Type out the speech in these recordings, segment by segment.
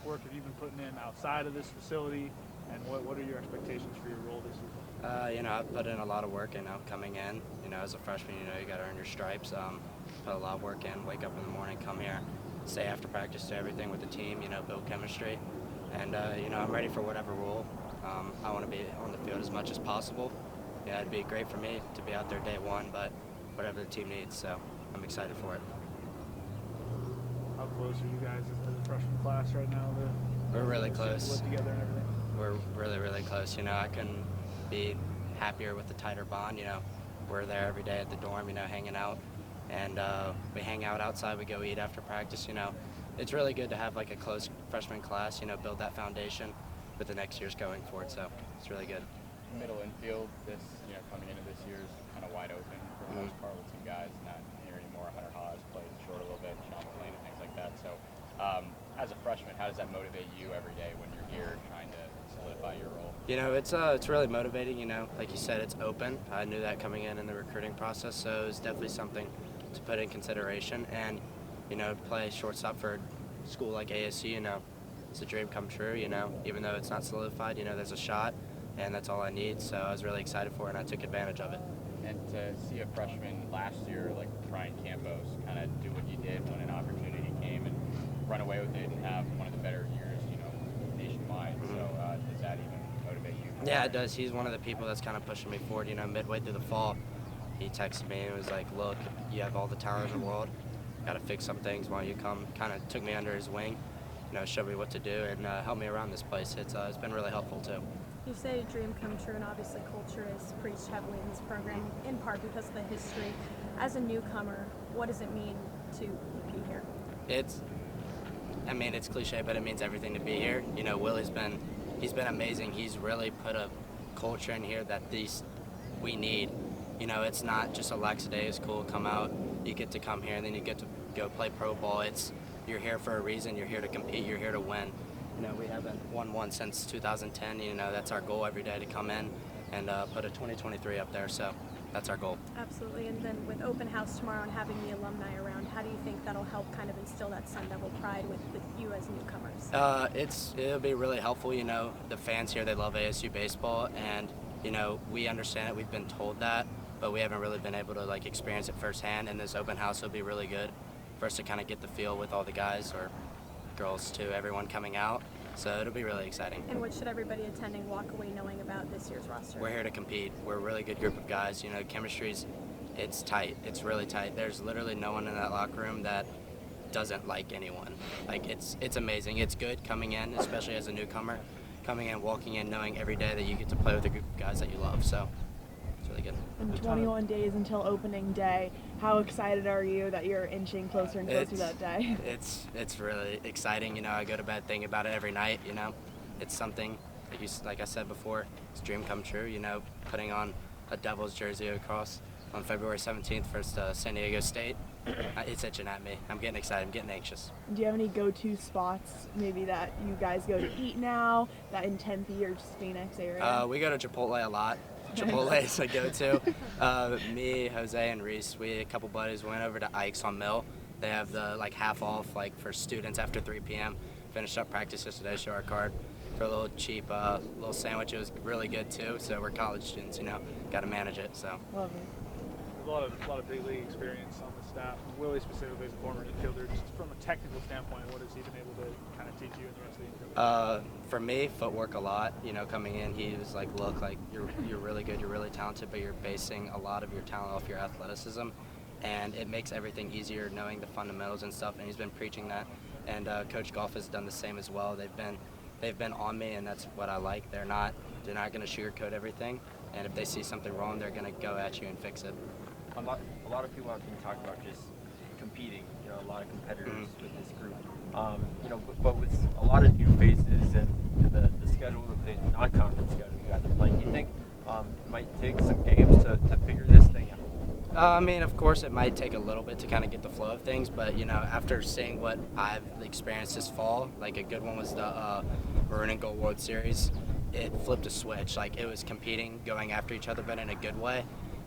work have you been putting in outside of this facility, and what are your expectations for your role this year? I've put in a lot of work, coming in, as a freshman, you got to earn your stripes. Put a lot of work in, wake up in the morning, come here, stay after practice, do everything with the team, build chemistry. And, I'm ready for whatever role. I want to be on the field as much as possible. Yeah, it'd be great for me to be out there day one, but whatever the team needs, so I'm excited for it. How close are you guys as a freshman class right now? We're really close. Live together and everything? We're really, really close. I couldn't be happier with the tighter bond. We're there every day at the dorm, hanging out. And we hang out outside, we go eat after practice. It's really good to have like a close freshman class, build that foundation with the next year's going forward. So it's really good. Middle infield, coming into this year is kind of wide open for the most part with some guys not here anymore. Hunter Haas plays short a little bit, Sean McLean and things like that. So as a freshman, how does that motivate you every day when you're here trying to solidify your role? It's really motivating. Like you said, it's open. I knew that coming in the recruiting process, so it's definitely something to put in consideration. And play shortstop for a school like ASU, it's a dream come true. Even though it's not solidified, there's a shot, and that's all I need. So I was really excited for it, and I took advantage of it. And to see a freshman last year like Brian Campos kind of do what you did when an opportunity came and run away with it and have one of the better years, nationwide. So does that even motivate you? Yeah, it does. He's one of the people that's kind of pushing me forward. Midway through the fall, he texted me and was like, "Look, you have all the talent in the world. Got to fix some things. Why don't you come?" Kind of took me under his wing, showed me what to do, and helped me around this place. It's been really helpful too. You say a dream come true, and obviously culture is preached heavily in this program, in part because of the history. As a newcomer, what does it mean to be here? It's cliche, but it means everything to be here. Willie's been amazing. He's really put a culture in here that we need. It's not just a lackadaisical come out. You get to come here and then you get to go play pro ball. You're here for a reason. You're here to compete. You're here to win. We haven't won one since 2010. That's our goal every day, to come in and put a 2023 up there. So that's our goal. Absolutely. And then with open house tomorrow and having the alumni around, how do you think that'll help kind of instill that Sun Devil pride with you as newcomers? It'll be really helpful. The fans here, they love ASU baseball, and we understand it. We've been told that, but we haven't really been able to experience it firsthand. And this open house will be really good for us to kind of get the feel with all the guys, or girls too, everyone coming out. So it'll be really exciting. And what should everybody attending walk away knowing about this year's roster? We're here to compete. We're a really good group of guys. Chemistry's, it's tight. It's really tight. There's literally no one in that locker room that doesn't like anyone. It's amazing. It's good coming in, especially as a newcomer, coming in, walking in, knowing every day that you get to play with a group of guys that you love. So it's really good. And 21 days until opening day. How excited are you that you're inching closer and closer to that day? It's really exciting. I go to bed thinking about it every night. It's something, like I said before, it's a dream come true. Putting on a Devils jersey across on February 17th versus San Diego State. It's itching at me. I'm getting excited. I'm getting anxious. Do you have any go-to spots maybe that you guys go to eat now, that in 10th year Phoenix area? We go to Chipotle a lot. Chipotle is a go-to. Me, Jose, and Reese, a couple buddies went over to Ike's on Mill. They have the half off for students after 3 p.m. Finished up practice yesterday, show our card for a little cheap little sandwich. It was really good too. So we're college students, got to manage it. So. Love it. A lot of big league experience on the staff. Willie specifically as a former infielder, just from a technical standpoint, what has he been able to kind of teach you and the rest of the infield? For me, footwork a lot. Coming in, he was like, "Look, you're really good, you're really talented, but you're basing a lot of your talent off your athleticism, and it makes everything easier knowing the fundamentals and stuff." And he's been preaching that. And Coach Goff has done the same as well. They've been on me, and that's what I like. They're not going to sugarcoat everything, and if they see something wrong, they're going to go at you and fix it. A lot of people have been talking about just competing, a lot of competitors with this group. But with a lot of new faces and the schedule, the non-conference schedule you guys are playing, do you think it might take some games to figure this thing out? Of course, it might take a little bit to kind of get the flow of things, but after seeing what I've experienced this fall, a good one was the Maroon and Gold World Series. It flipped a switch. It was competing, going after each other, but in a good way.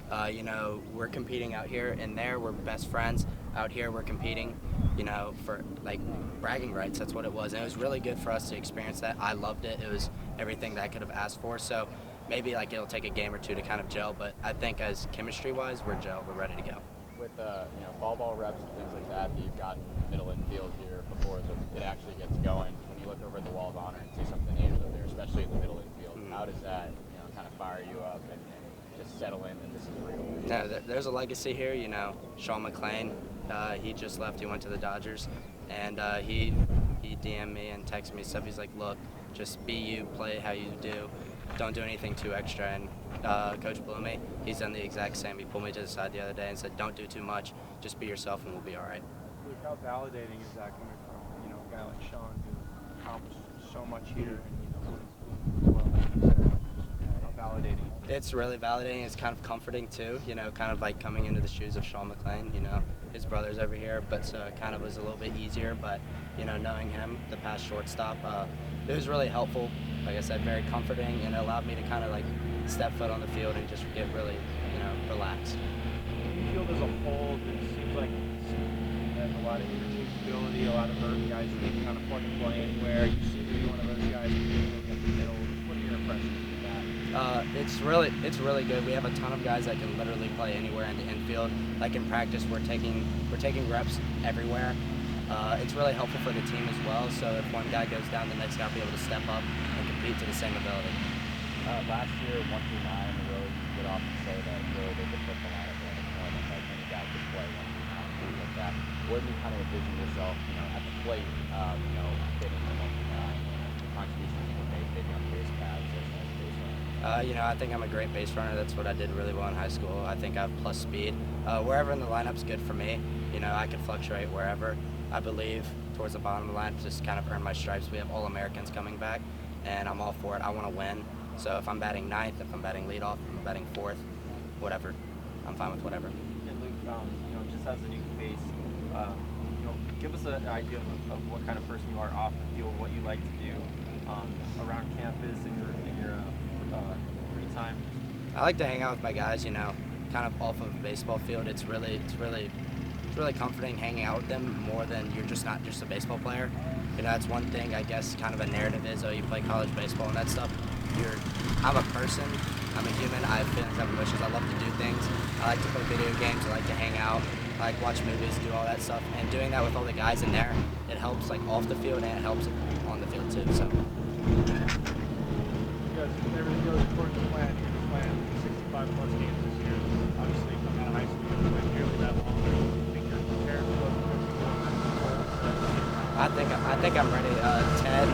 We're competing out here and there. We're best friends. out here we're competing, you know, for like bragging rights. That's what it was, and it was really good for us to experience that. I loved it. It was everything that I could have asked for. So maybe like it'll take a game or two to kind of gel, but I think as chemistry-wise, we're gel. We're ready to go. With you know, ball reps and things like that you've gotten middle infield here before it actually gets going. When you look over at the Wall of Honor and see something native up there, especially in the middle infield, how does that, you know, kind of fire you up and just settle in that this is real? No, there's a legacy here. You know, Sean McClain, he just left. He went to the Dodgers, and he DM'd me and texted me stuff. He's like, look, just be you, play how you do. Don't do anything too extra. And Coach Blumey, he's done the exact same. He pulled me to the side the other day and said, don't do too much. Just be yourself and we'll be all right. Luke, how validating is that coming from, you know, a guy like Sean who accomplished so much here and, you know, how validating? It's really validating. It's kind of comforting too, you know, kind of like coming into the shoes of Sean McClain. You know, his brother's over here, but so it kind of was a little bit easier. But, you know, knowing him, the past shortstop, it was really helpful. Like I said, very comforting, and it allowed me to kind of like step foot on the field and just get really, you know, relaxed. The field as a whole, it seems like there's a lot of interchangeability, a lot of those guys who can kind of plug and play anywhere. You seem to be one of those guys who's in the middle. What are your impressions of that? It's really good. We have a ton of guys that can literally play anywhere in the infield. Like in practice, we're taking reps everywhere. It's really helpful for the team as well. So if one guy goes down, the next guy will be able to step up and compete to the same ability. Last year, 1 through 9, the road would often say that really they could put the lineup in and more than like any guy could play 1 through 9, things like that. Where do you kind of envision yourself, you know, at the plate, you know, hitting the 1 through 9, the contributions you can make maybe on the base paths as a base runner? You know, I think I'm a great base runner. That's what I did really well in high school. I think I have plus speed. Wherever in the lineup's good for me. You know, I can fluctuate wherever. I believe towards the bottom of the line, just kind of earn my stripes. We have All-Americans coming back, and I'm all for it. I want to win. So if I'm batting ninth, if I'm batting leadoff, if I'm batting fourth, whatever, I'm fine with whatever. And Luke, you know, just as a new face, you know, give us an idea of what kind of person you are off the field, what you like to do around campus in your free time. I like to hang out with my guys, you know, kind of off of a baseball field. It's really comforting hanging out with them more than you're just not just a baseball player. You know, that's one thing, I guess, kind of a narrative is, oh, you play college baseball and that stuff. I'm a person, I'm a human, I have feelings, I have emotions, I love to do things. I like to play video games, I like to hang out, I like watch movies, do all that stuff. And doing that with all the guys in there, it helps like off the field and it helps on the field too. So. Because everything goes according to plan, you're playing 65 plus games this year. Obviously, coming out of high school, you've played nearly that long. Do you think you're prepared for what I think I'm ready. Ted